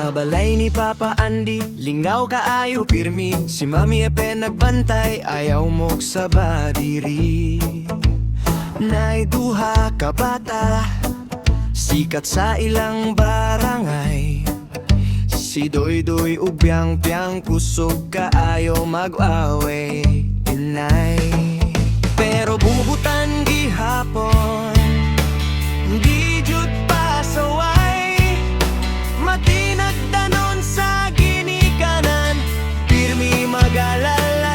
Sa balay ni Papa Andy, lingaw kaayo pirmi. Si Mami Epe nagbantay, ayaw mok sa badiri. Naiduha ka bata, sikat sa ilang barangay. Si Doy-Doy ug Piang-Piang, kusog kaayo mag-away, inay. Pero bubutan gihapon, di jud pasaway. Matinag danon sa ginikanan, pirmi magalalay.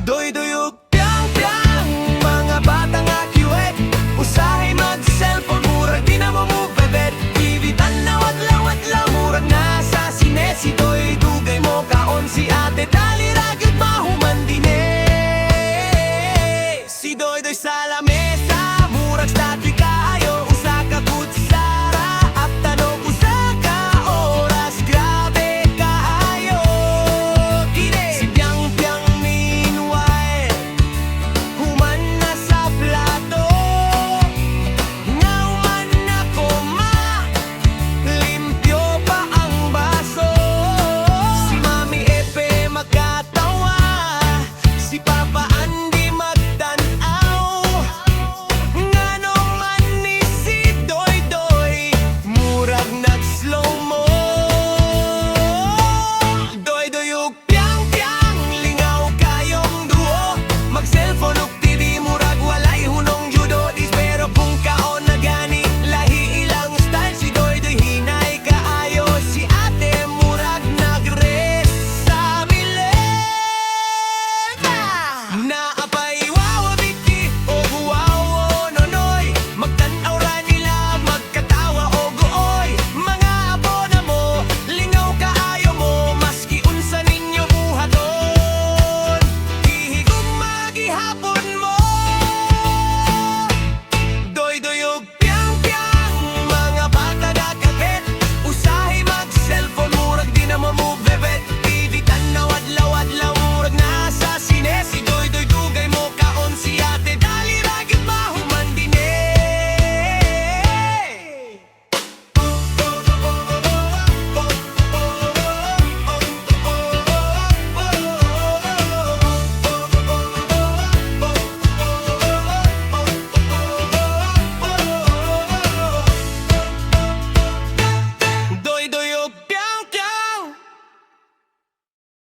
Doy-Doy ug Piang-Piang, mga bata nga kiwet. Usahay mag-cellphone, murag di na mo move-bed. TV tanaw adlaw-adlaw, murag nasa sine. Si Doy dugay mo kaon, si ate dali ragyod mahuman dine. Si Doy-Doy sa lamesa, murag statue kaayo. Usa ka kutsara, aptanog usa ka oras. Grabe kaayo kini. Si Piang-Piang meanwhile, human na sa plato. Ngauman na koma, limpyo pa ang baso. Si Mami Epe magkatawa, si Papa